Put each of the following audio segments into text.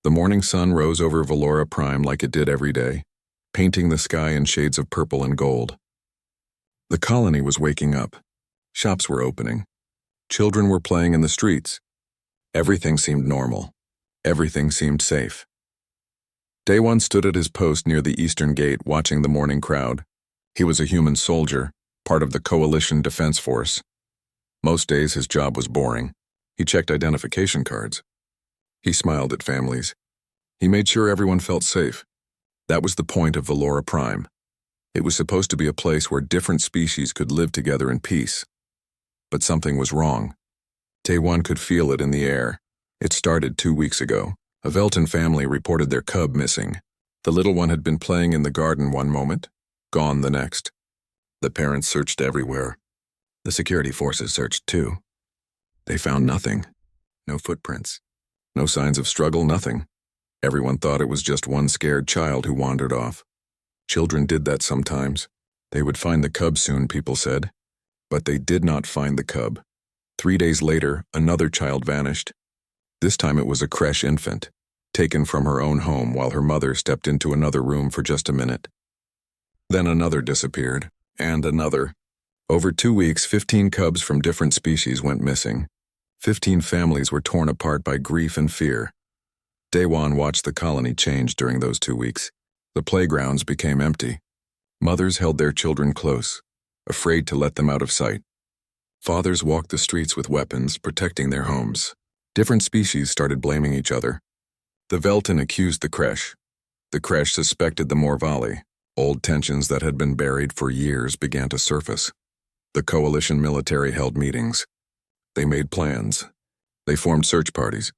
The morning sun rose over Valora Prime like it did every day, painting the sky in shades of purple and gold. The colony was waking up. Shops were opening. Children were playing in the streets. Everything seemed normal. Everything seemed safe. Day One stood at his post near the eastern gate watching the morning crowd. He was a human soldier, part of the Coalition Defense Force. Most days his job was boring. He checked identification cards. He smiled at families. He made sure everyone felt safe. That was the point of Valora Prime. It was supposed to be a place where different species could live together in peace. But something was wrong. Day One could feel it in the air. It started 2 weeks ago. A Velton family reported their cub missing. The little one had been playing in the garden one moment, gone the next. The parents searched everywhere. The security forces searched too. They found nothing. No footprints. No signs of struggle, nothing. Everyone thought it was just one scared child who wandered off. Children did that sometimes. They would find the cub soon, people said. But they did not find the cub. 3 days later, another child vanished. This time it was a creche infant, taken from her own home while her mother stepped into another room for just a minute. Then another disappeared, and another. Over 2 weeks, 15 cubs from different species went missing. 15 families were torn apart by grief and fear. Day One watched the colony change during those 2 weeks. The playgrounds became empty. Mothers held their children close, afraid to let them out of sight. Fathers walked the streets with weapons, protecting their homes. Different species started blaming each other. The Velton accused the creche. The creche suspected the Morvali. Old tensions that had been buried for years began to surface. The coalition military held meetings. They made plans. They formed search parties,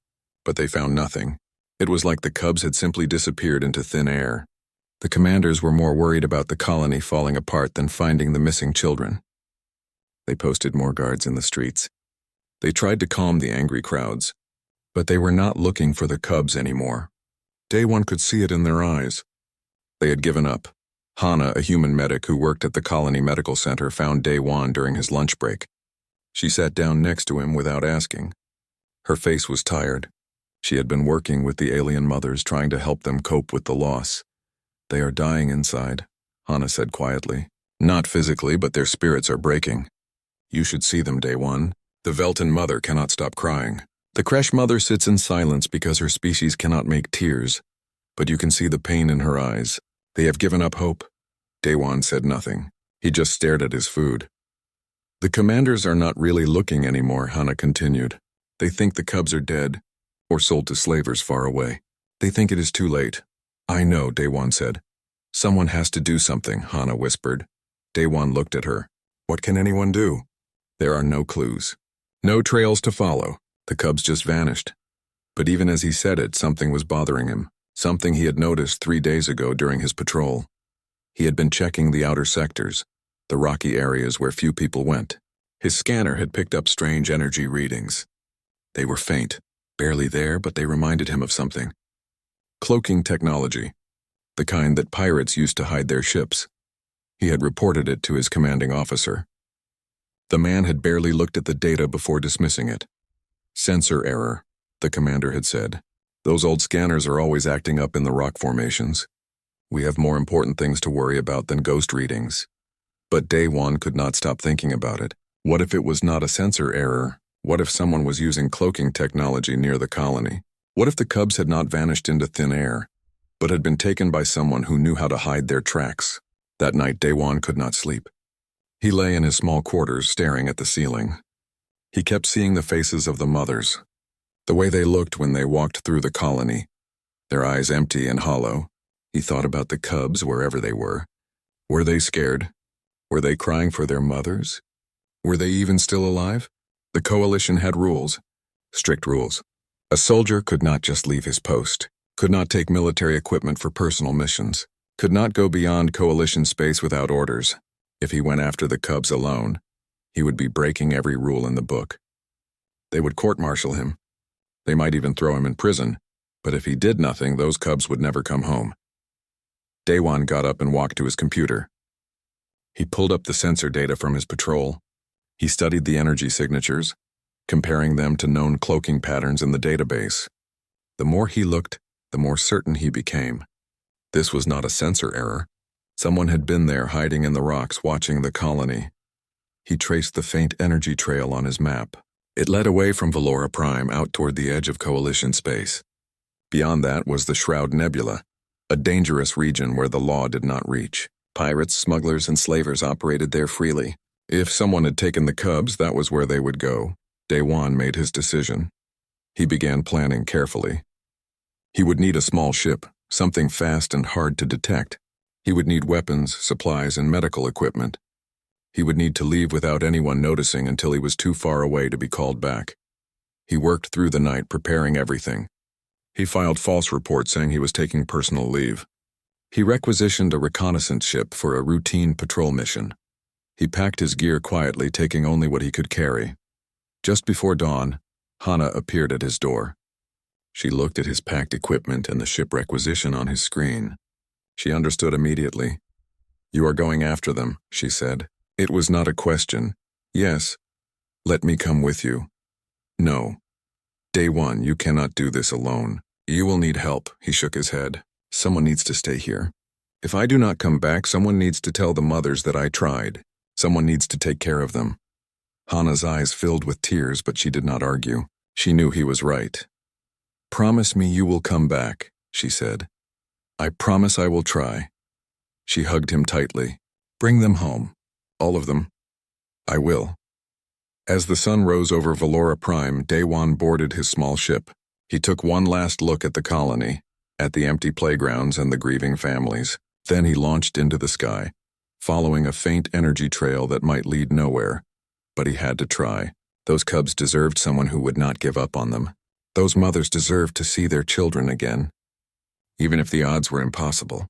but they found nothing. It was like the cubs had simply disappeared into thin air. The commanders were more worried about the colony falling apart than finding the missing children. They posted more guards in the streets. They tried to calm the angry crowds, but they were not looking for the cubs anymore. Day One could see it in their eyes. They had given up. Hannah, a human medic who worked at the colony medical center, found Day One during his lunch break. She sat down next to him without asking. Her face was tired. She had been working with the alien mothers, trying to help them cope with the loss. They are dying inside, Hannah said quietly. Not physically, but their spirits are breaking. You should see them, Day One. The Velton mother cannot stop crying. The creche mother sits in silence because her species cannot make tears, but you can see the pain in her eyes. They have given up hope. Day One said nothing. He just stared at his food. The commanders are not really looking anymore, Hannah continued. They think the cubs are dead, or sold to slavers far away. They think it is too late. I know, Day One said. Someone has to do something, Hannah whispered. Day One looked at her. What can anyone do? There are no clues. No trails to follow. The cubs just vanished. But even as he said it, something was bothering him. Something he had noticed 3 days ago during his patrol. He had been checking the outer sectors, the rocky areas where few people went. His scanner had picked up strange energy readings. They were faint, barely there, but they reminded him of something. Cloaking technology, the kind that pirates used to hide their ships. He had reported it to his commanding officer. The man had barely looked at the data before dismissing it. Sensor error, the commander had said. Those old scanners are always acting up in the rock formations. We have more important things to worry about than ghost readings. But Day One could not stop thinking about it. What if it was not a sensor error? What if someone was using cloaking technology near the colony? What if the cubs had not vanished into thin air, but had been taken by someone who knew how to hide their tracks? That night, Day One could not sleep. He lay in his small quarters, staring at the ceiling. He kept seeing the faces of the mothers, the way they looked when they walked through the colony, their eyes empty and hollow. He thought about the cubs wherever they were. Were they scared? Were they crying for their mothers? Were they even still alive? The coalition had rules, strict rules. A soldier could not just leave his post, could not take military equipment for personal missions, could not go beyond coalition space without orders. If he went after the cubs alone, he would be breaking every rule in the book. They would court-martial him. They might even throw him in prison, but if he did nothing, those cubs would never come home. Day One got up and walked to his computer. He pulled up the sensor data from his patrol. He studied the energy signatures, comparing them to known cloaking patterns in the database. The more he looked, the more certain he became. This was not a sensor error. Someone had been there hiding in the rocks watching the colony. He traced the faint energy trail on his map. It led away from Valora Prime out toward the edge of Coalition space. Beyond that was the Shroud Nebula, a dangerous region where the law did not reach. Pirates, smugglers, and slavers operated there freely. If someone had taken the cubs, that was where they would go. Daewon made his decision. He began planning carefully. He would need a small ship, something fast and hard to detect. He would need weapons, supplies, and medical equipment. He would need to leave without anyone noticing until he was too far away to be called back. He worked through the night preparing everything. He filed false reports saying he was taking personal leave. He requisitioned a reconnaissance ship for a routine patrol mission. He packed his gear quietly, taking only what he could carry. Just before dawn, Hana appeared at his door. She looked at his packed equipment and the ship requisition on his screen. She understood immediately. "You are going after them," she said. It was not a question. "Yes. Let me come with you." "No. Daewon, you cannot do this alone. You will need help." He shook his head. "Someone needs to stay here. If I do not come back, someone needs to tell the mothers that I tried. Someone needs to take care of them." Hana's eyes filled with tears, but she did not argue. She knew he was right. "Promise me you will come back," she said. "I promise I will try." She hugged him tightly. "Bring them home. All of them." "I will." As the sun rose over Valora Prime, Daewon boarded his small ship. He took one last look at the colony, at the empty playgrounds and the grieving families. Then he launched into the sky, following a faint energy trail that might lead nowhere. But he had to try. Those cubs deserved someone who would not give up on them. Those mothers deserved to see their children again. Even if the odds were impossible.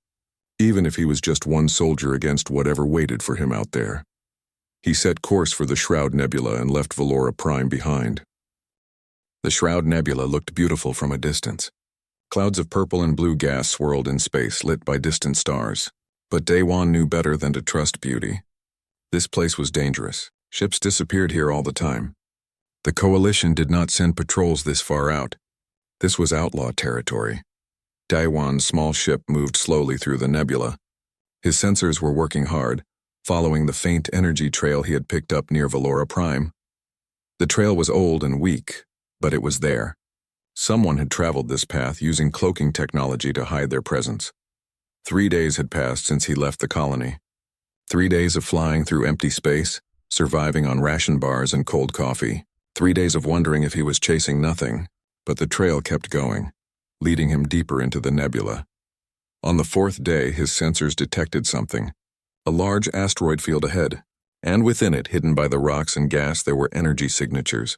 Even if he was just one soldier against whatever waited for him out there. He set course for the Shroud Nebula and left Valora Prime behind. The Shroud Nebula looked beautiful from a distance. Clouds of purple and blue gas swirled in space, lit by distant stars. But Daewon knew better than to trust beauty. This place was dangerous. Ships disappeared here all the time. The Coalition did not send patrols this far out. This was outlaw territory. Daewon's small ship moved slowly through the nebula. His sensors were working hard, following the faint energy trail he had picked up near Valora Prime. The trail was old and weak, but it was there. Someone had traveled this path using cloaking technology to hide their presence. 3 days had passed since he left the colony. 3 days of flying through empty space, surviving on ration bars and cold coffee. 3 days of wondering if he was chasing nothing, but the trail kept going, leading him deeper into the nebula. On the 4th day, his sensors detected something. A large asteroid field ahead, and within it, hidden by the rocks and gas, there were energy signatures.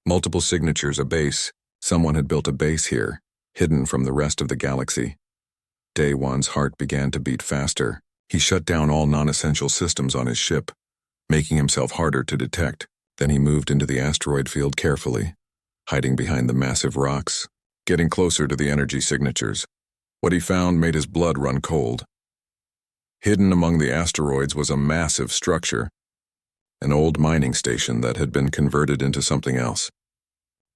Multiple signatures, a base. Someone had built a base here, hidden from the rest of the galaxy. Daewon's heart began to beat faster. He shut down all non-essential systems on his ship, making himself harder to detect. Then he moved into the asteroid field carefully, hiding behind the massive rocks, getting closer to the energy signatures. What he found made his blood run cold. Hidden among the asteroids was a massive structure, an old mining station that had been converted into something else.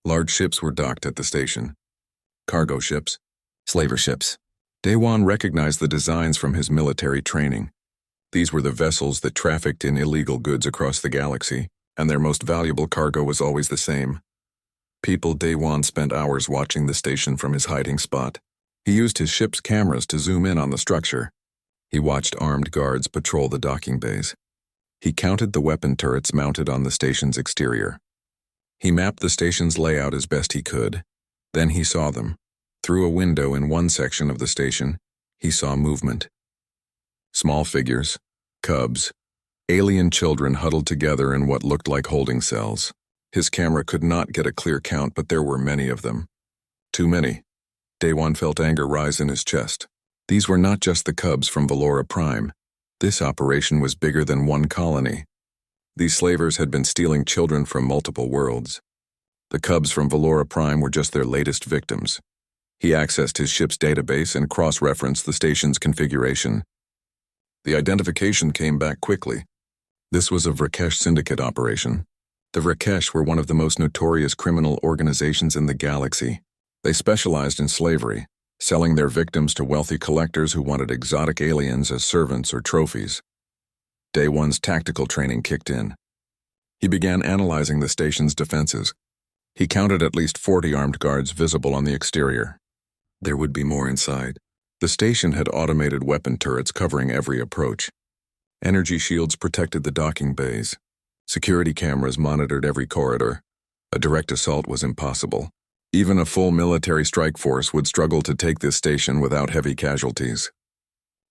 Large ships were docked at the station. Cargo ships, slaver ships. Daewon recognized the designs from his military training. These were the vessels that trafficked in illegal goods across the galaxy, and their most valuable cargo was always the same. Daewon spent hours watching the station from his hiding spot. He used his ship's cameras to zoom in on the structure. He watched armed guards patrol the docking bays. He counted the weapon turrets mounted on the station's exterior. He mapped the station's layout as best he could. Then he saw them. Through a window in one section of the station, he saw movement. Small figures, cubs, alien children huddled together in what looked like holding cells. His camera could not get a clear count, but there were many of them. Too many. Daewon felt anger rise in his chest. These were not just the cubs from Valora Prime. This operation was bigger than one colony. These slavers had been stealing children from multiple worlds. The cubs from Valora Prime were just their latest victims. He accessed his ship's database and cross-referenced the station's configuration. The identification came back quickly. This was a Vrakesh syndicate operation. The Vrakesh were one of the most notorious criminal organizations in the galaxy. They specialized in slavery, selling their victims to wealthy collectors who wanted exotic aliens as servants or trophies. Day one's tactical training kicked in. He began analyzing the station's defenses. He counted at least 40 armed guards visible on the exterior. There would be more inside. The station had automated weapon turrets covering every approach. Energy shields protected the docking bays. Security cameras monitored every corridor. A direct assault was impossible. Even a full military strike force would struggle to take this station without heavy casualties.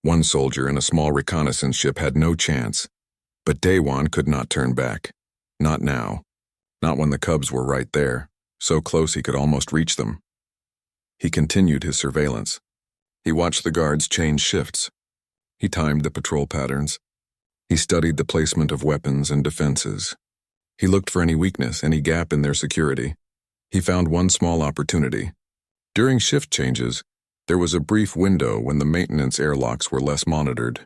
One soldier in a small reconnaissance ship had no chance, but Day One could not turn back. Not now. Not when the Cubs were right there, so close he could almost reach them. He continued his surveillance. He watched the guards change shifts. He timed the patrol patterns. He studied the placement of weapons and defenses. He looked for any weakness, any gap in their security. He found one small opportunity. During shift changes, there was a brief window when the maintenance airlocks were less monitored.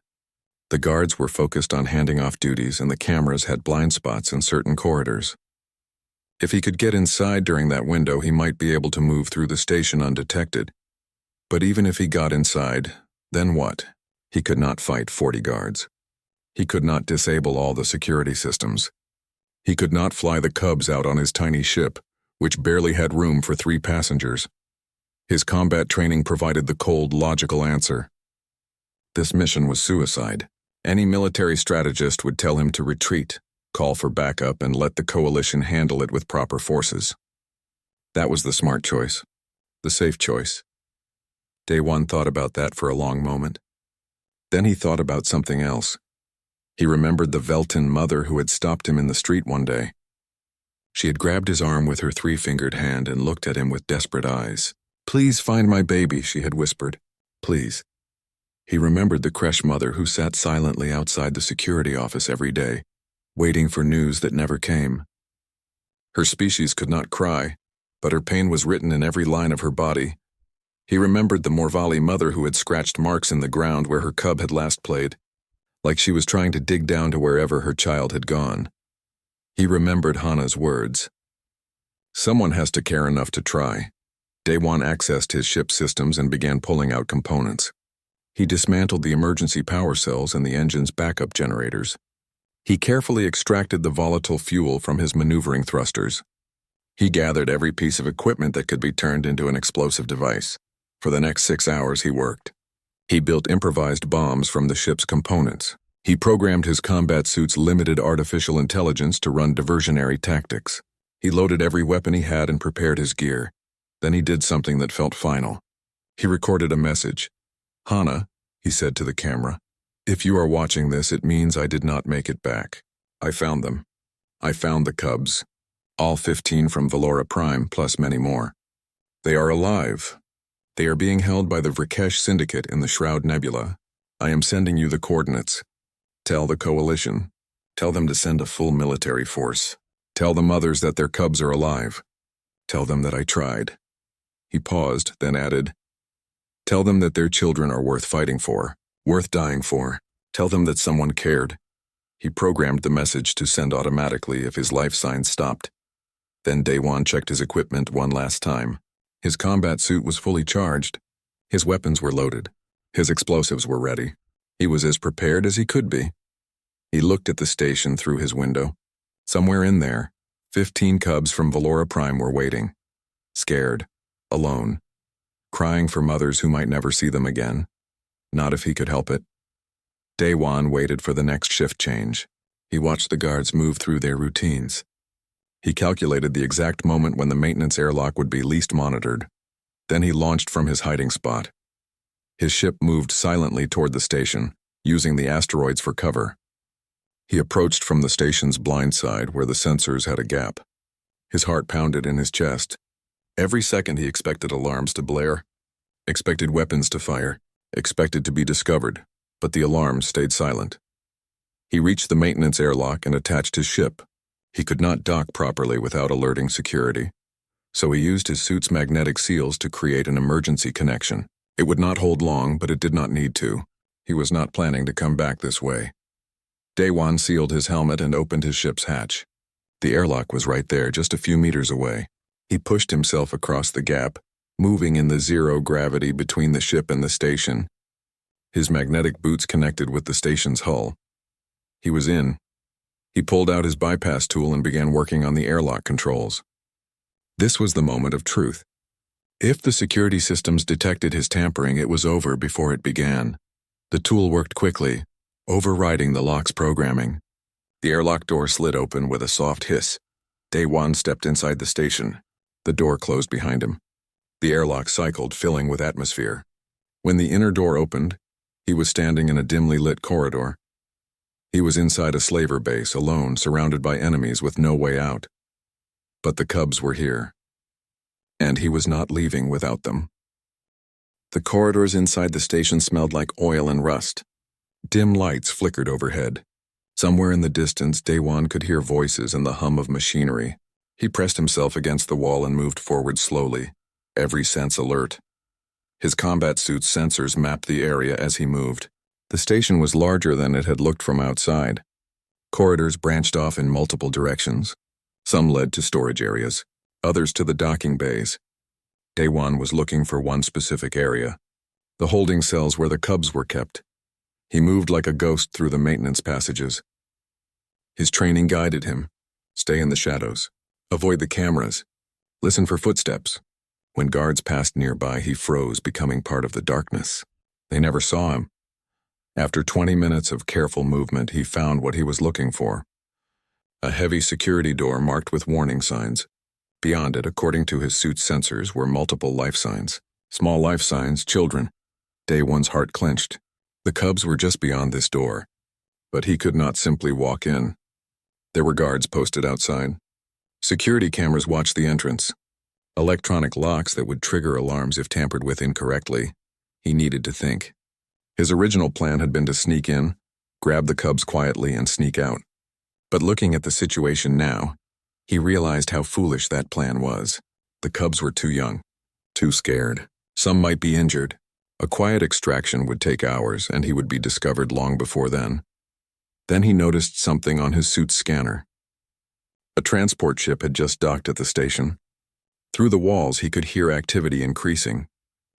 The guards were focused on handing off duties and the cameras had blind spots in certain corridors. If he could get inside during that window, he might be able to move through the station undetected. But even if he got inside, then what? He could not fight 40 guards. He could not disable all the security systems. He could not fly the Cubs out on his tiny ship, which barely had room for 3 passengers. His combat training provided the cold, logical answer. This mission was suicide. Any military strategist would tell him to retreat, call for backup, and let the coalition handle it with proper forces. That was the smart choice, the safe choice. Day One thought about that for a long moment. Then he thought about something else. He remembered the Velton mother who had stopped him in the street one day. She had grabbed his arm with her 3-fingered hand and looked at him with desperate eyes. "Please find my baby," she had whispered. "Please." He remembered the creche mother who sat silently outside the security office every day, waiting for news that never came. Her species could not cry, but her pain was written in every line of her body. He remembered the Morvali mother who had scratched marks in the ground where her cub had last played, like she was trying to dig down to wherever her child had gone. He remembered Hana's words. Someone has to care enough to try. Day One accessed his ship's systems and began pulling out components. He dismantled the emergency power cells and the engine's backup generators. He carefully extracted the volatile fuel from his maneuvering thrusters. He gathered every piece of equipment that could be turned into an explosive device. For the next 6 hours he worked. He built improvised bombs from the ship's components. He programmed his combat suit's limited artificial intelligence to run diversionary tactics. He loaded every weapon he had and prepared his gear. Then he did something that felt final. He recorded a message. "Hana," he said to the camera, "if you are watching this, it means I did not make it back. I found them. I found the Cubs. All 15 from Valora Prime, plus many more. They are alive. They are being held by the Vrikesh Syndicate in the Shroud Nebula. I am sending you the coordinates. Tell the Coalition. Tell them to send a full military force. Tell the mothers that their Cubs are alive. Tell them that I tried." He paused, then added, "Tell them that their children are worth fighting for, worth dying for. Tell them that someone cared." He programmed the message to send automatically if his life signs stopped. Then Day One checked his equipment one last time. His combat suit was fully charged. His weapons were loaded. His explosives were ready. He was as prepared as he could be. He looked at the station through his window. Somewhere in there, 15 Cubs from Valora Prime were waiting. Scared. Alone. Crying for mothers who might never see them again. Not if he could help it. Day One waited for the next shift change. He watched the guards move through their routines. He calculated the exact moment when the maintenance airlock would be least monitored. Then he launched from his hiding spot. His ship moved silently toward the station, using the asteroids for cover. He approached from the station's blind side where the sensors had a gap. His heart pounded in his chest. Every second he expected alarms to blare, expected weapons to fire, expected to be discovered, but the alarms stayed silent. He reached the maintenance airlock and attached his ship. He could not dock properly without alerting security, so he used his suit's magnetic seals to create an emergency connection. It would not hold long, but it did not need to. He was not planning to come back this way. Day One sealed his helmet and opened his ship's hatch. The airlock was right there, just a few meters away. He pushed himself across the gap, moving in the zero gravity between the ship and the station. His magnetic boots connected with the station's hull. He was in. He pulled out his bypass tool and began working on the airlock controls. This was the moment of truth. If the security systems detected his tampering, it was over before it began. The tool worked quickly, overriding the lock's programming. The airlock door slid open with a soft hiss. Day One stepped inside the station. The door closed behind him. The airlock cycled, filling with atmosphere. When the inner door opened, he was standing in a dimly lit corridor. He was inside a slaver base, alone, surrounded by enemies with no way out. But the Cubs were here. And he was not leaving without them. The corridors inside the station smelled like oil and rust. Dim lights flickered overhead. Somewhere in the distance, Day One could hear voices and the hum of machinery. He pressed himself against the wall and moved forward slowly, every sense alert. His combat suit's sensors mapped the area as he moved. The station was larger than it had looked from outside. Corridors branched off in multiple directions. Some led to storage areas, others to the docking bays. Day One was looking for one specific area, the holding cells where the Cubs were kept. He moved like a ghost through the maintenance passages. His training guided him. Stay in the shadows. Avoid the cameras. Listen for footsteps. When guards passed nearby, he froze, becoming part of the darkness. They never saw him. After 20 minutes of careful movement, he found what he was looking for. A heavy security door marked with warning signs. Beyond it, according to his suit's sensors, were multiple life signs. Small life signs, children. Day One's heart clenched. The Cubs were just beyond this door. But he could not simply walk in. There were guards posted outside. Security cameras watched the entrance. Electronic locks that would trigger alarms if tampered with incorrectly. He needed to think. His original plan had been to sneak in, grab the Cubs quietly, and sneak out. But looking at the situation now, he realized how foolish that plan was. The Cubs were too young, too scared. Some might be injured. A quiet extraction would take hours, and he would be discovered long before then. Then he noticed something on his suit's scanner. A transport ship had just docked at the station. Through the walls, he could hear activity increasing.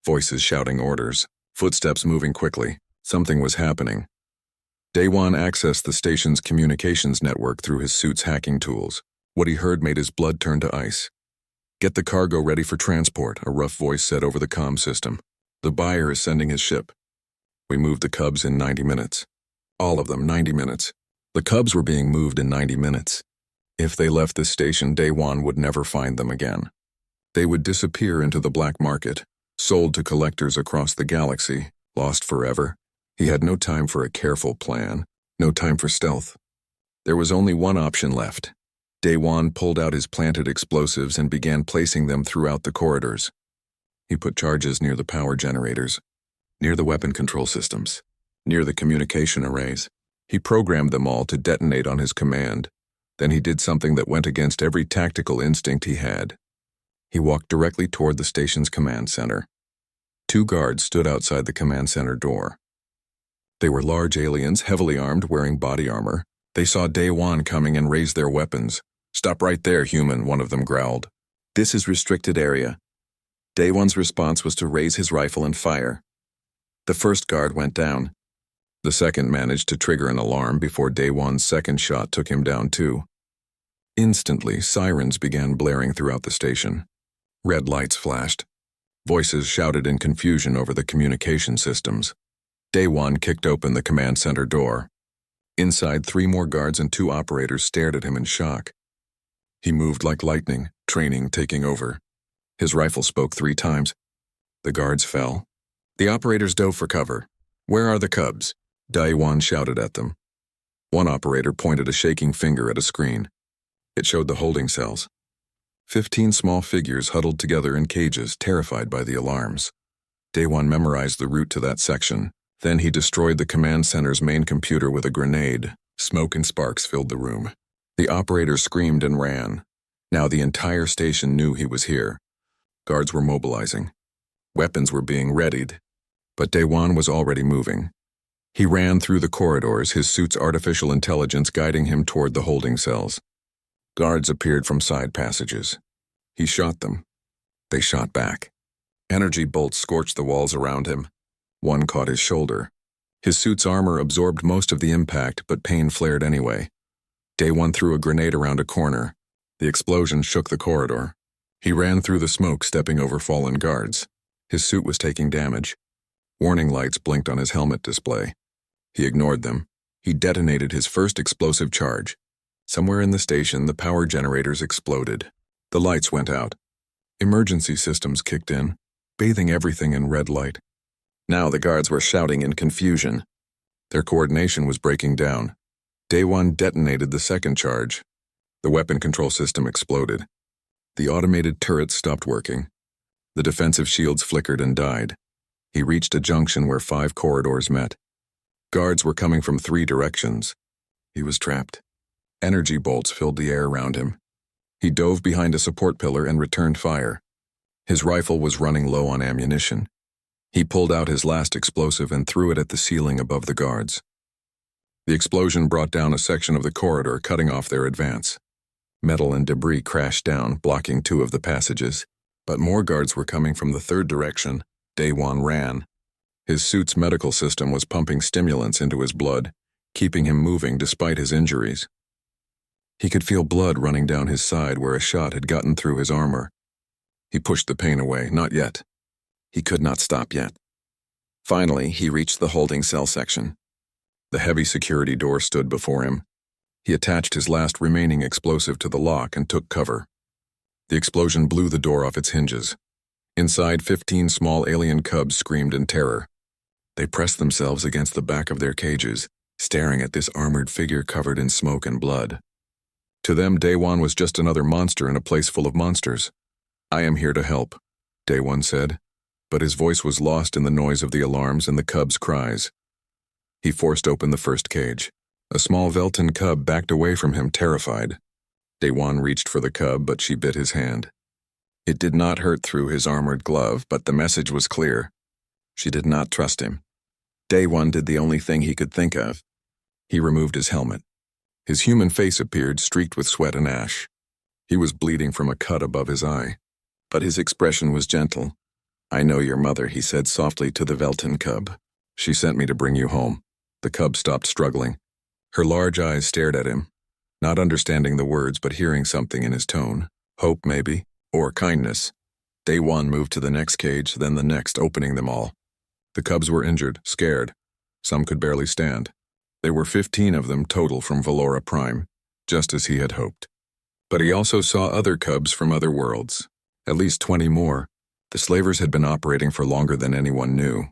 Voices shouting orders, footsteps moving quickly. Something was happening. Day One accessed the station's communications network through his suit's hacking tools. What he heard made his blood turn to ice. "Get the cargo ready for transport," a rough voice said over the comm system. "The buyer is sending his ship. We moved the Cubs in 90 minutes. All of them, 90 minutes. The Cubs were being moved in 90 minutes. If they left this station, Day One would never find them again. They would disappear into the black market, sold to collectors across the galaxy, lost forever. He had no time for a careful plan, no time for stealth. There was only one option left. Day One pulled out his planted explosives and began placing them throughout the corridors. He put charges near the power generators, near the weapon control systems, near the communication arrays. He programmed them all to detonate on his command. Then he did something that went against every tactical instinct he had. He walked directly toward the station's command center. 2 guards stood outside the command center door. They were large aliens, heavily armed, wearing body armor. They saw Day One coming and raised their weapons. "Stop right there, human," one of them growled. "This is restricted area." Day One's response was to raise his rifle and fire. The first guard went down. The second managed to trigger an alarm before Day One's second shot took him down too. Instantly, sirens began blaring throughout the station. Red lights flashed. Voices shouted in confusion over the communication systems. Day One kicked open the command center door. Inside, 3 more guards and 2 operators stared at him in shock. He moved like lightning, training taking over. His rifle spoke 3 times. The guards fell. The operators dove for cover. "Where are the Cubs?" Day One shouted at them. One operator pointed a shaking finger at a screen. It showed the holding cells. 15 small figures huddled together in cages, terrified by the alarms. Day One memorized the route to that section. Then he destroyed the command center's main computer with a grenade. Smoke and sparks filled the room. The operator screamed and ran. Now the entire station knew he was here. Guards were mobilizing. Weapons were being readied. But Day One was already moving. He ran through the corridors, his suit's artificial intelligence guiding him toward the holding cells. Guards appeared from side passages. He shot them. They shot back. Energy bolts scorched the walls around him. One caught his shoulder. His suit's armor absorbed most of the impact, but pain flared anyway. Day One threw a grenade around a corner. The explosion shook the corridor. He ran through the smoke, stepping over fallen guards. His suit was taking damage. Warning lights blinked on his helmet display. He ignored them. He detonated his first explosive charge. Somewhere in the station, the power generators exploded. The lights went out. Emergency systems kicked in, bathing everything in red light. Now the guards were shouting in confusion. Their coordination was breaking down. Day One detonated the second charge. The weapon control system exploded. The automated turrets stopped working. The defensive shields flickered and died. He reached a junction where 5 corridors met. Guards were coming from 3 directions. He was trapped. Energy bolts filled the air around him. He dove behind a support pillar and returned fire. His rifle was running low on ammunition. He pulled out his last explosive and threw it at the ceiling above the guards. The explosion brought down a section of the corridor, cutting off their advance. Metal and debris crashed down, blocking 2 of the passages. But more guards were coming from the 3rd direction. Day One ran. His suit's medical system was pumping stimulants into his blood, keeping him moving despite his injuries. He could feel blood running down his side where a shot had gotten through his armor. He pushed the pain away. Not yet. He could not stop yet. Finally, he reached the holding cell section. The heavy security door stood before him. He attached his last remaining explosive to the lock and took cover. The explosion blew the door off its hinges. Inside, 15 small alien cubs screamed in terror. They pressed themselves against the back of their cages, staring at this armored figure covered in smoke and blood. To them, Day One was just another monster in a place full of monsters. "I am here to help," Day One said, but his voice was lost in the noise of the alarms and the cubs' cries. He forced open the first cage. A small Velton cub backed away from him, terrified. Day One reached for the cub, but she bit his hand. It did not hurt through his armored glove, but the message was clear. She did not trust him. Day One did the only thing he could think of. He removed his helmet. His human face appeared, streaked with sweat and ash. He was bleeding from a cut above his eye, but his expression was gentle. "I know your mother," he said softly to the Velton cub. "She sent me to bring you home." The cub stopped struggling. Her large eyes stared at him, not understanding the words but hearing something in his tone. Hope, maybe, or kindness. Day One moved to the next cage, then the next, opening them all. The cubs were injured, scared. Some could barely stand. There were 15 of them total from Valora Prime, just as he had hoped. But he also saw other cubs from other worlds. At least 20 more. The slavers had been operating for longer than anyone knew.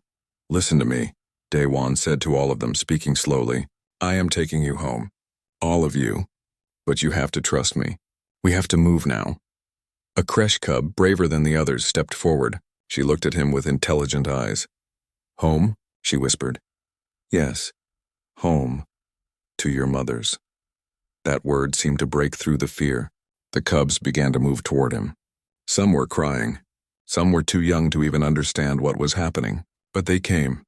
"Listen to me," Day One said to all of them, speaking slowly. "I am taking you home. All of you. But you have to trust me. We have to move now." A creche cub, braver than the others, stepped forward. She looked at him with intelligent eyes. "Home?" she whispered. "Yes. Home. To your mothers." That word seemed to break through the fear. The cubs began to move toward him. Some were crying. Some were too young to even understand what was happening. But they came.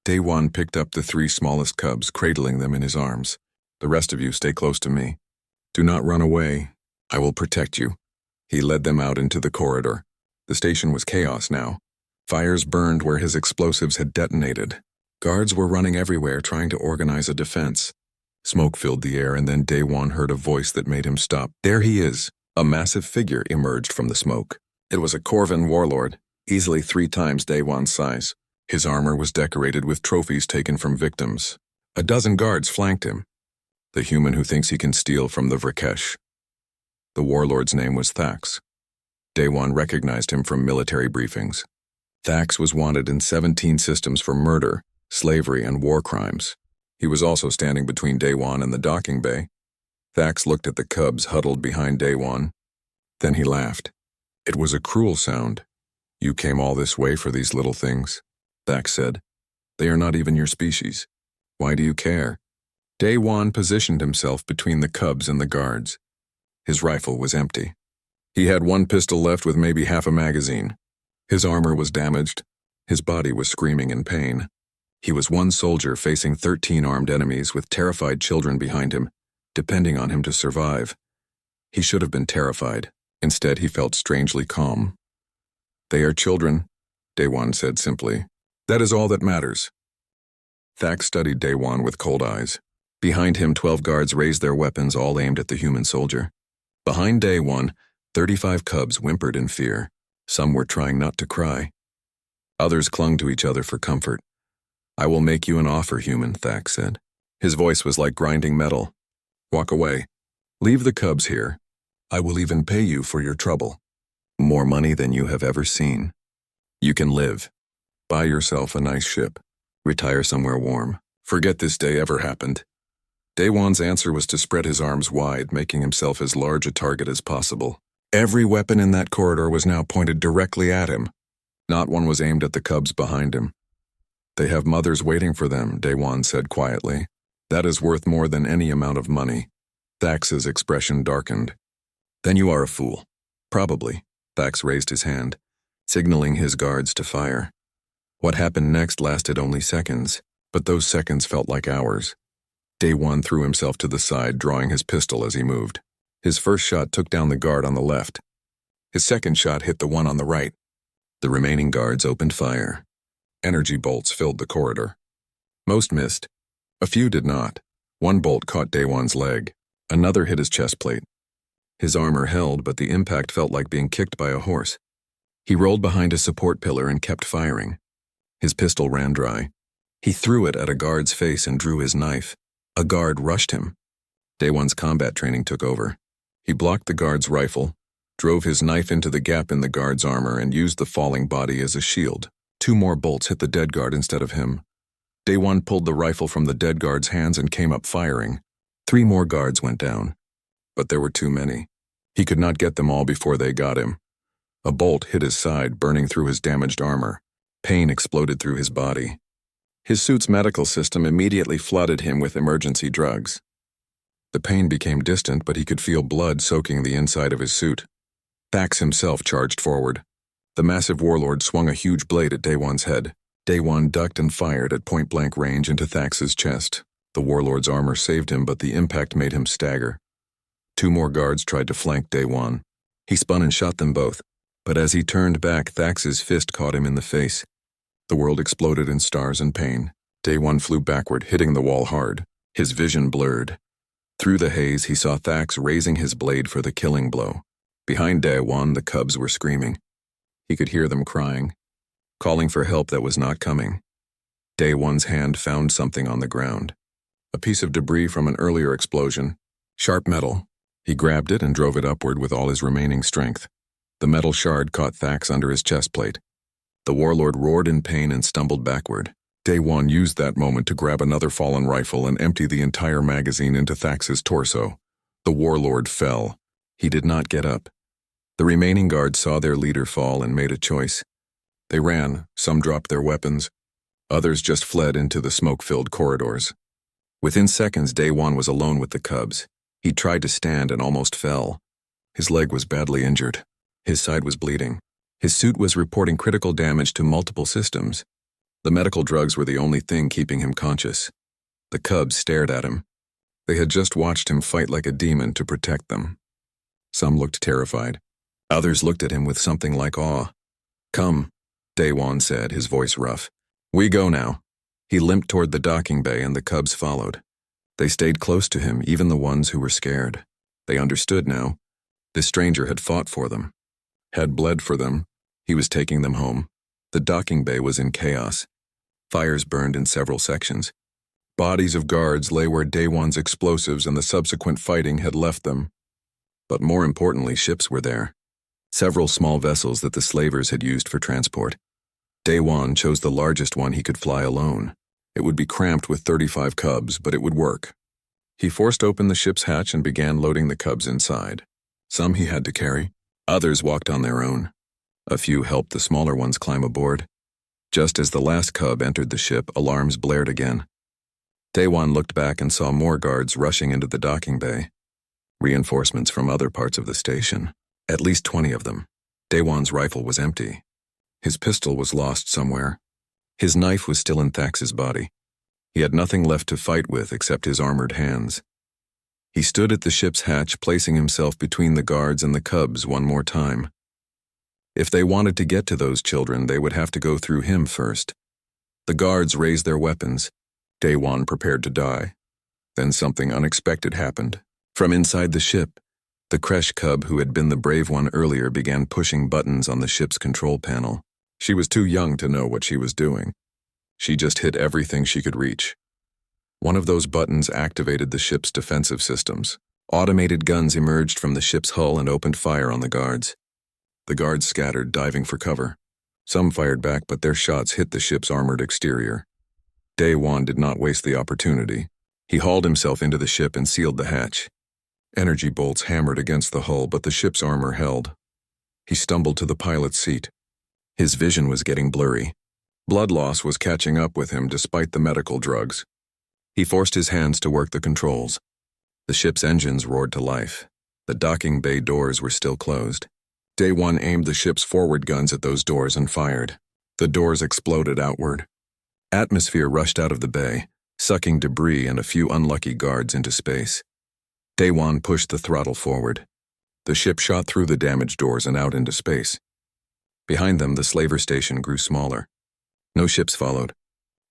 Day One picked up the 3 smallest cubs, cradling them in his arms. "The rest of you stay close to me. Do not run away. I will protect you." He led them out into the corridor. The station was chaos now. Fires burned where his explosives had detonated. Guards were running everywhere, trying to organize a defense. Smoke filled the air, and then Day One heard a voice that made him stop. "There he is." A massive figure emerged from the smoke. It was a Corvan warlord, easily 3 times Day One's size. His armor was decorated with trophies taken from victims. A dozen guards flanked him. The human who thinks he can steal from the Vrakesh. The warlord's name was Thax. Day One recognized him from military briefings. Thax was wanted in 17 systems for murder, slavery, and war crimes. He was also standing between Day One and the docking bay. Thax looked at the cubs huddled behind Day One. Then he laughed. It was a cruel sound. "You came all this way for these little things," Thax said. "They are not even your species. Why do you care?" Day One positioned himself between the cubs and the guards. His rifle was empty. He had 1 pistol left with maybe half a magazine. His armor was damaged. His body was screaming in pain. He was 1 soldier facing 13 armed enemies with terrified children behind him, depending on him to survive. He should have been terrified. Instead, he felt strangely calm. They are children, Daewon said simply. That is all that matters. Thax studied Daewon with cold eyes. Behind him, 12 guards raised their weapons, all aimed at the human soldier. Behind Daewon, 35 cubs whimpered in fear. Some were trying not to cry. Others clung to each other for comfort. I will make you an offer, human, Thax said. His voice was like grinding metal. Walk away. Leave the cubs here. I will even pay you for your trouble. More money than you have ever seen. You can live. Buy yourself a nice ship. Retire somewhere warm. Forget this day ever happened. Daewon's answer was to spread his arms wide, making himself as large a target as possible. Every weapon in that corridor was now pointed directly at him. Not one was aimed at the cubs behind him. They have mothers waiting for them, Daewon said quietly. That is worth more than any amount of money. Thax's expression darkened. Then you are a fool. Probably. Thax raised his hand, signaling his guards to fire. What happened next lasted only seconds, but those seconds felt like hours. Daewon threw himself to the side, drawing his pistol as he moved. His first shot took down the guard on the left. His second shot hit the one on the right. The remaining guards opened fire. Energy bolts filled the corridor. Most missed. A few did not. One bolt caught Daewon's leg. Another hit his chest plate. His armor held, but the impact felt like being kicked by a horse. He rolled behind a support pillar and kept firing. His pistol ran dry. He threw it at a guard's face and drew his knife. A guard rushed him. Daewon's combat training took over. He blocked the guard's rifle, drove his knife into the gap in the guard's armor, and used the falling body as a shield. 2 more bolts hit the dead guard instead of him. Daewon pulled the rifle from the dead guard's hands and came up firing. 3 more guards went down. But there were too many. He could not get them all before they got him. A bolt hit his side, burning through his damaged armor. Pain exploded through his body. His suit's medical system immediately flooded him with emergency drugs. The pain became distant, but he could feel blood soaking the inside of his suit. Thax himself charged forward. The massive warlord swung a huge blade at Daewon's head. Daewon ducked and fired at point-blank range into Thax's chest. The warlord's armor saved him, but the impact made him stagger. 2 more guards tried to flank Daewon. He spun and shot them both, but as he turned back, Thax's fist caught him in the face. The world exploded in stars and pain. Daewon flew backward, hitting the wall hard. His vision blurred. Through the haze, he saw Thax raising his blade for the killing blow. Behind Daewon, the cubs were screaming. He could hear them crying, calling for help that was not coming. Daewon's hand found something on the ground. A piece of debris from an earlier explosion. Sharp metal. He grabbed it and drove it upward with all his remaining strength. The metal shard caught Thax under his chest plate. The warlord roared in pain and stumbled backward. Daewon used that moment to grab another fallen rifle and empty the entire magazine into Thax's torso. The warlord fell. He did not get up. The remaining guards saw their leader fall and made a choice. They ran, some dropped their weapons. Others just fled into the smoke-filled corridors. Within seconds, Daewon was alone with the cubs. He tried to stand and almost fell. His leg was badly injured. His side was bleeding. His suit was reporting critical damage to multiple systems. The medical drugs were the only thing keeping him conscious. The cubs stared at him. They had just watched him fight like a demon to protect them. Some looked terrified. Others looked at him with something like awe. Come, Daewon said, his voice rough. We go now. He limped toward the docking bay and the cubs followed. They stayed close to him, even the ones who were scared. They understood now. This stranger had fought for them, had bled for them. He was taking them home. The docking bay was in chaos. Fires burned in several sections. Bodies of guards lay where Daewon's explosives and the subsequent fighting had left them. But more importantly, ships were there. Several small vessels that the slavers had used for transport. Daewon chose the largest one he could fly alone. It would be cramped with 35 cubs, but it would work. He forced open the ship's hatch and began loading the cubs inside. Some he had to carry. Others walked on their own. A few helped the smaller ones climb aboard. Just as the last cub entered the ship, alarms blared again. Daewon looked back and saw more guards rushing into the docking bay. Reinforcements from other parts of the station. At least 20 of them. Daewon's rifle was empty. His pistol was lost somewhere. His knife was still in Thax's body. He had nothing left to fight with except his armored hands. He stood at the ship's hatch, placing himself between the guards and the cubs one more time. If they wanted to get to those children, they would have to go through him first. The guards raised their weapons. Day-Wan prepared to die. Then something unexpected happened. From inside the ship, the creche cub who had been the brave one earlier began pushing buttons on the ship's control panel. She was too young to know what she was doing. She just hit everything she could reach. One of those buttons activated the ship's defensive systems. Automated guns emerged from the ship's hull and opened fire on the guards. The guards scattered, diving for cover. Some fired back, but their shots hit the ship's armored exterior. Day-Wan did not waste the opportunity. He hauled himself into the ship and sealed the hatch. Energy bolts hammered against the hull, but the ship's armor held. He stumbled to the pilot's seat. His vision was getting blurry. Blood loss was catching up with him despite the medical drugs. He forced his hands to work the controls. The ship's engines roared to life. The docking bay doors were still closed. Day-Wan aimed the ship's forward guns at those doors and fired. The doors exploded outward. Atmosphere rushed out of the bay, sucking debris and a few unlucky guards into space. Day-Wan pushed the throttle forward. The ship shot through the damaged doors and out into space. Behind them, the slaver station grew smaller. No ships followed.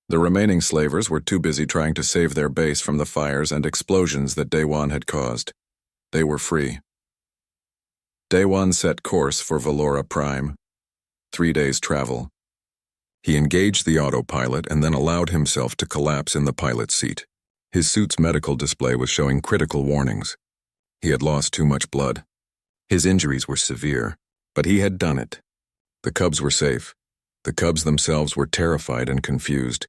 The remaining slavers were too busy trying to save their base from the fires and explosions that Day-Wan had caused. They were free. Day-Wan set course for Valora Prime. 3 days' travel. He engaged the autopilot and then allowed himself to collapse in the pilot's seat. His suit's medical display was showing critical warnings. He had lost too much blood. His injuries were severe, but he had done it. The cubs were safe. The cubs themselves were terrified and confused.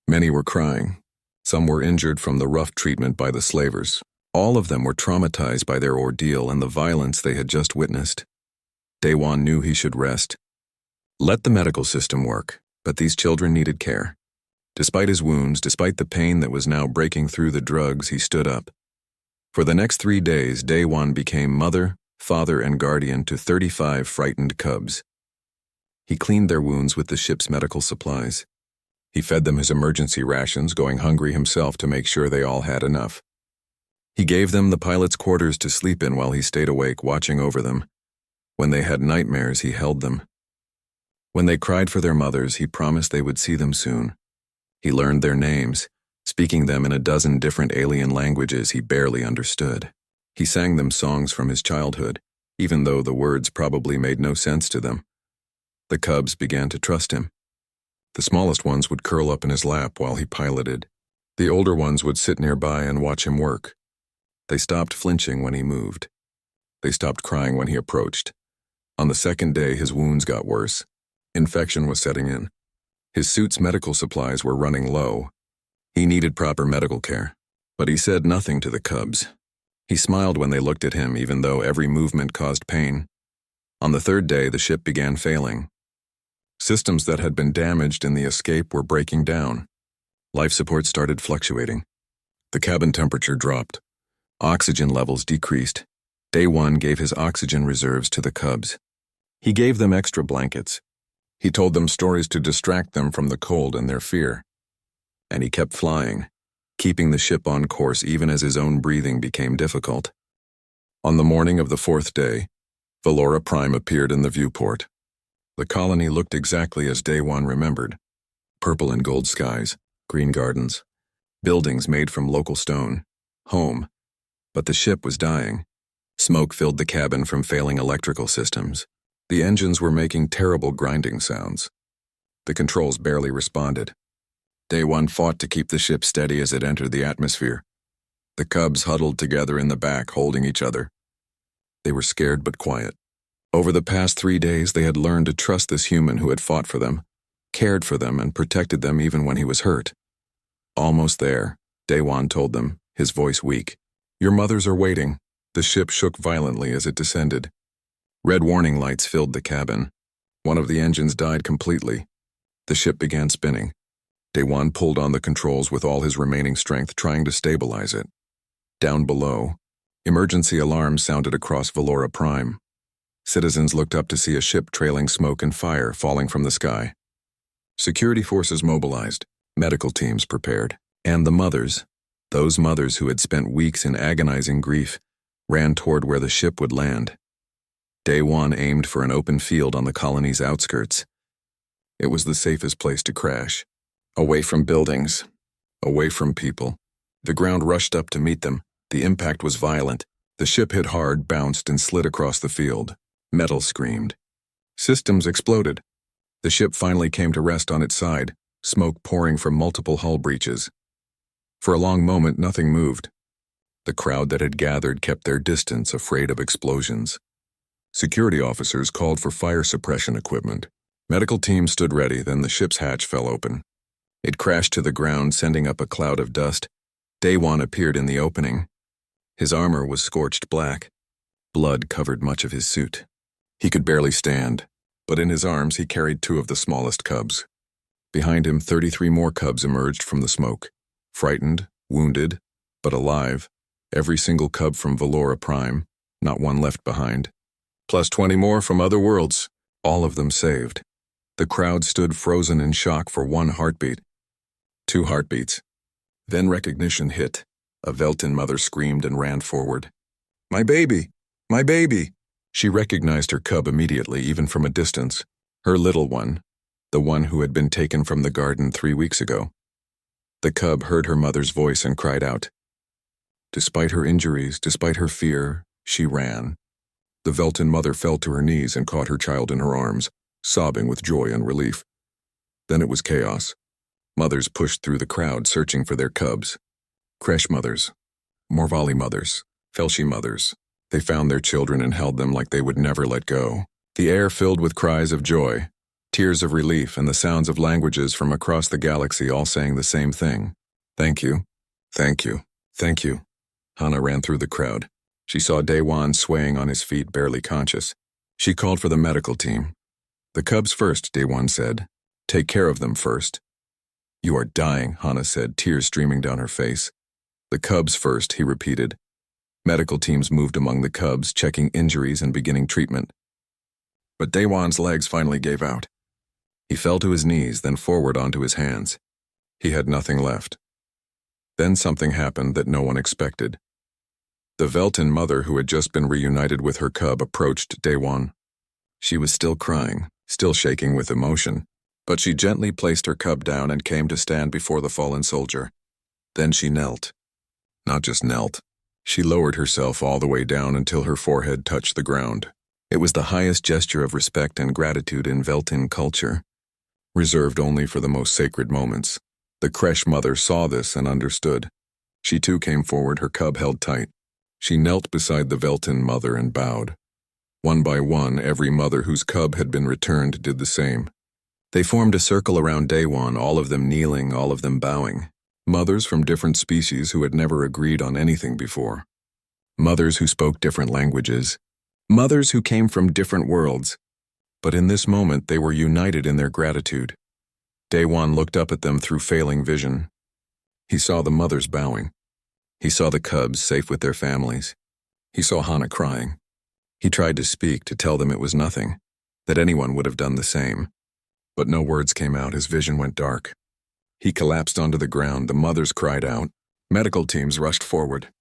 Many were crying. Some were injured from the rough treatment by the slavers. All of them were traumatized by their ordeal and the violence they had just witnessed. Day-Wan knew he should rest. Let the medical system work, but these children needed care. Despite his wounds, despite the pain that was now breaking through the drugs, he stood up. For the next 3 days, Day-Wan became mother, father, and guardian to 35 frightened cubs. He cleaned their wounds with the ship's medical supplies. He fed them his emergency rations, going hungry himself to make sure they all had enough. He gave them the pilot's quarters to sleep in while he stayed awake, watching over them. When they had nightmares, he held them. When they cried for their mothers, he promised they would see them soon. He learned their names, speaking them in a dozen different alien languages he barely understood. He sang them songs from his childhood, even though the words probably made no sense to them. The cubs began to trust him. The smallest ones would curl up in his lap while he piloted. The older ones would sit nearby and watch him work. They stopped flinching when he moved. They stopped crying when he approached. On the second day, his wounds got worse. Infection was setting in. His suit's medical supplies were running low. He needed proper medical care, but he said nothing to the cubs. He smiled when they looked at him, even though every movement caused pain. On the third day, the ship began failing. Systems that had been damaged in the escape were breaking down. Life support started fluctuating. The cabin temperature dropped. Oxygen levels decreased. Day-Wan gave his oxygen reserves to the cubs. He gave them extra blankets. He told them stories to distract them from the cold and their fear. And he kept flying, keeping the ship on course even as his own breathing became difficult. On the morning of the 4th day, Valora Prime appeared in the viewport. The colony looked exactly as Day-Wan remembered. Purple and gold skies, green gardens, buildings made from local stone, home. But the ship was dying. Smoke filled the cabin from failing electrical systems. The engines were making terrible grinding sounds. The controls barely responded. Day-Wan fought to keep the ship steady as it entered the atmosphere. The cubs huddled together in the back, holding each other. They were scared but quiet. Over the past 3 days, they had learned to trust this human who had fought for them, cared for them, and protected them even when he was hurt. Almost there, Day-Wan told them, his voice weak. "Your mothers are waiting." The ship shook violently as it descended. Red warning lights filled the cabin. One of the engines died completely. The ship began spinning. Day-Wan pulled on the controls with all his remaining strength, trying to stabilize it. Down below, emergency alarms sounded across Valora Prime. Citizens looked up to see a ship trailing smoke and fire falling from the sky. Security forces mobilized, medical teams prepared, and the mothers, those mothers who had spent weeks in agonizing grief, ran toward where the ship would land. Day one aimed for an open field on the colony's outskirts. It was the safest place to crash. Away from buildings. Away from people. The ground rushed up to meet them. The impact was violent. The ship hit hard, bounced, and slid across the field. Metal screamed. Systems exploded. The ship finally came to rest on its side, smoke pouring from multiple hull breaches. For a long moment, nothing moved. The crowd that had gathered kept their distance, afraid of explosions. Security officers called for fire suppression equipment. Medical teams stood ready, then the ship's hatch fell open. It crashed to the ground, sending up a cloud of dust. Day one appeared in the opening. His armor was scorched black. Blood covered much of his suit. He could barely stand, but in his arms he carried 2 of the smallest cubs. Behind him, 33 more cubs emerged from the smoke. Frightened, wounded, but alive. Every single cub from Valora Prime, not one left behind. Plus 20 more from other worlds, all of them saved. The crowd stood frozen in shock for 1 heartbeat. 2 heartbeats. Then recognition hit. A Veltan mother screamed and ran forward. "My baby! My baby!" She recognized her cub immediately, even from a distance. Her little one, the one who had been taken from the garden 3 weeks ago. The cub heard her mother's voice and cried out. Despite her injuries, despite her fear, she ran. The Veltan mother fell to her knees and caught her child in her arms, sobbing with joy and relief. Then it was chaos. Mothers pushed through the crowd, searching for their cubs. Kresh mothers, Morvali mothers, Felshi mothers. They found their children and held them like they would never let go. The air filled with cries of joy, tears of relief, and the sounds of languages from across the galaxy all saying the same thing. "Thank you. Thank you. Thank you." Hana ran through the crowd. She saw Daewon swaying on his feet, barely conscious. She called for the medical team. "The cubs first," Daewon said. "Take care of them first." "You are dying," Hana said, tears streaming down her face. "The cubs first," he repeated. Medical teams moved among the cubs, checking injuries and beginning treatment. But Daewon's legs finally gave out. He fell to his knees, then forward onto his hands. He had nothing left. Then something happened that no one expected. The Veltan mother who had just been reunited with her cub approached Daewon. She was still crying, still shaking with emotion, but she gently placed her cub down and came to stand before the fallen soldier. Then she knelt. Not just knelt. She lowered herself all the way down until her forehead touched the ground. It was the highest gesture of respect and gratitude in Veltan culture, reserved only for the most sacred moments. The Kresh mother saw this and understood. She too came forward, her cub held tight. She knelt beside the Veltan mother and bowed. One by one, every mother whose cub had been returned did the same. They formed a circle around Daewon, all of them kneeling, all of them bowing. Mothers from different species who had never agreed on anything before. Mothers who spoke different languages. Mothers who came from different worlds. But in this moment, they were united in their gratitude. Daewon looked up at them through failing vision. He saw the mothers bowing. He saw the cubs safe with their families. He saw Hana crying. He tried to speak, to tell them it was nothing, that anyone would have done the same. But no words came out, his vision went dark. He collapsed onto the ground, the mothers cried out. Medical teams rushed forward.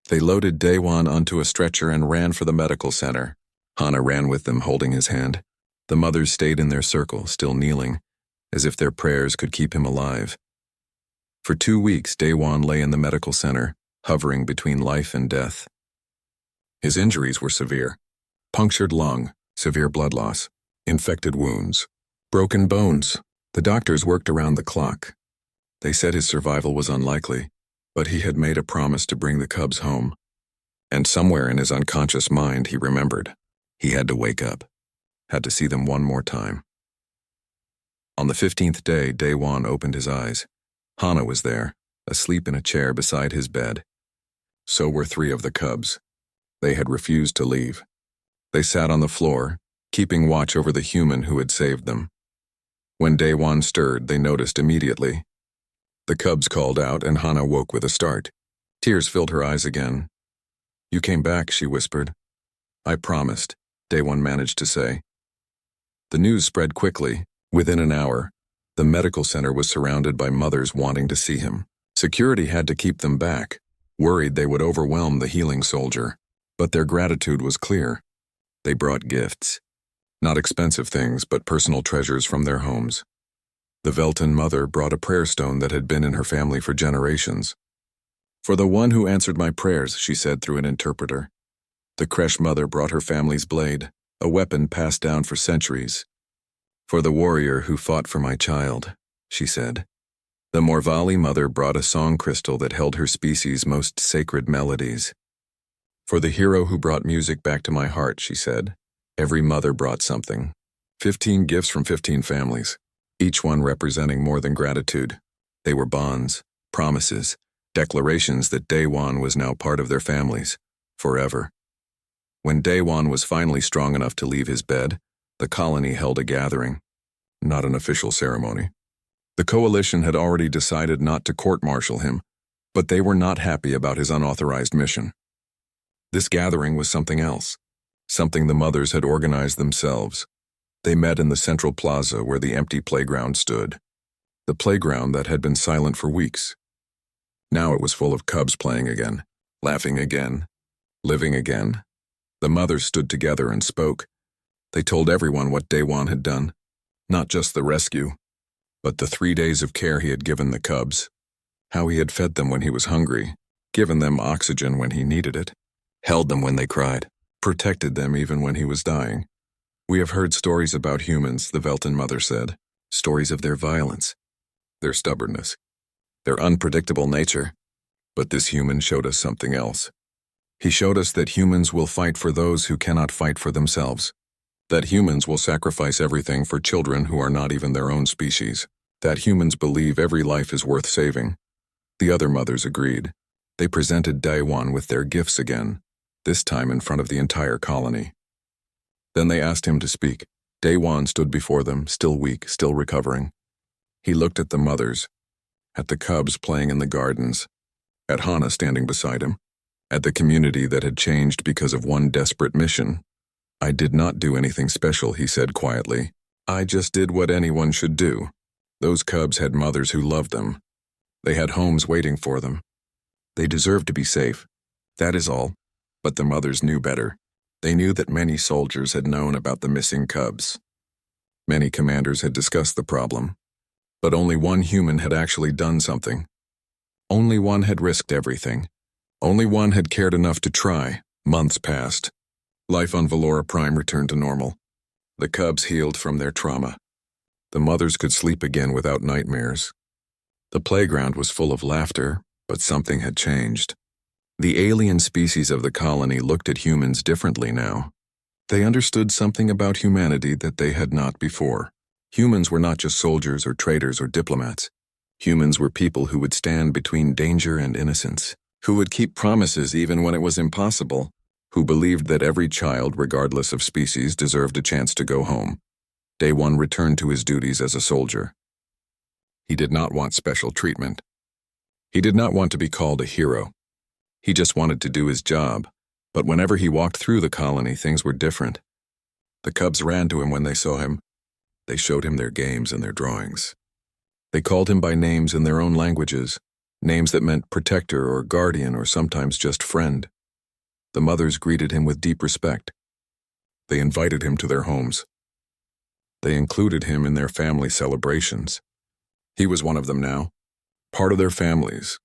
They loaded Daewon onto a stretcher and ran for the medical center. Hana ran with them, holding his hand. The mothers stayed in their circle, still kneeling, as if their prayers could keep him alive. For 2 weeks, Daewon lay in the medical center, hovering between life and death. His injuries were severe. Punctured lung, severe blood loss, infected wounds, broken bones. The doctors worked around the clock. They said his survival was unlikely, but he had made a promise to bring the cubs home. And somewhere in his unconscious mind, he remembered. He had to wake up, had to see them one more time. On the 15th day, Daewon opened his eyes. Hana was there, asleep in a chair beside his bed. So were 3 of the cubs. They had refused to leave. They sat on the floor, keeping watch over the human who had saved them. When Daewon stirred, they noticed immediately. The cubs called out, and Hana woke with a start. Tears filled her eyes again. "You came back," she whispered. "I promised," Daewon managed to say. The news spread quickly. Within an hour, the medical center was surrounded by mothers wanting to see him. Security had to keep them back, worried they would overwhelm the healing soldier. But their gratitude was clear. They brought gifts. Not expensive things, but personal treasures from their homes. The Velton mother brought a prayer stone that had been in her family for generations. "For the one who answered my prayers," she said through an interpreter. The Kresh mother brought her family's blade, a weapon passed down for centuries. "For the warrior who fought for my child," she said. The Morvali mother brought a song crystal that held her species' most sacred melodies. "For the hero who brought music back to my heart," she said. Every mother brought something. 15 gifts from 15 families, each one representing more than gratitude. They were bonds, promises, declarations that Daewon was now part of their families, forever. When Daewon was finally strong enough to leave his bed, the colony held a gathering. Not an official ceremony. The coalition had already decided not to court-martial him, but they were not happy about his unauthorized mission. This gathering was something else, something the mothers had organized themselves. They met in the central plaza where the empty playground stood. The playground that had been silent for weeks. Now it was full of cubs playing again, laughing again, living again. The mothers stood together and spoke. They told everyone what Daewon had done, not just the rescue, but the 3 days of care he had given the cubs, how he had fed them when he was hungry, given them oxygen when he needed it, held them when they cried, protected them even when he was dying. "We have heard stories about humans," the Velton mother said, "stories of their violence, their stubbornness, their unpredictable nature. But this human showed us something else. He showed us that humans will fight for those who cannot fight for themselves. That humans will sacrifice everything for children who are not even their own species. That humans believe every life is worth saving." The other mothers agreed. They presented Daewon with their gifts again, this time in front of the entire colony. Then they asked him to speak. Daewon stood before them, still weak, still recovering. He looked at the mothers, at the cubs playing in the gardens, at Hana standing beside him, at the community that had changed because of one desperate mission. "I did not do anything special," he said quietly. "I just did what anyone should do. Those cubs had mothers who loved them. They had homes waiting for them. They deserved to be safe. That is all." But the mothers knew better. They knew that many soldiers had known about the missing cubs. Many commanders had discussed the problem. But only one human had actually done something. Only one had risked everything. Only one had cared enough to try. Months passed. Life on Valora Prime returned to normal. The cubs healed from their trauma. The mothers could sleep again without nightmares. The playground was full of laughter, but something had changed. The alien species of the colony looked at humans differently now. They understood something about humanity that they had not before. Humans were not just soldiers or traders or diplomats. Humans were people who would stand between danger and innocence, who would keep promises even when it was impossible, who believed that every child, regardless of species, deserved a chance to go home. Daewon returned to his duties as a soldier. He did not want special treatment. He did not want to be called a hero. He just wanted to do his job, but whenever he walked through the colony, things were different. The cubs ran to him when they saw him. They showed him their games and their drawings. They called him by names in their own languages, names that meant protector or guardian or sometimes just friend. The mothers greeted him with deep respect. They invited him to their homes. They included him in their family celebrations. He was one of them now, part of their families,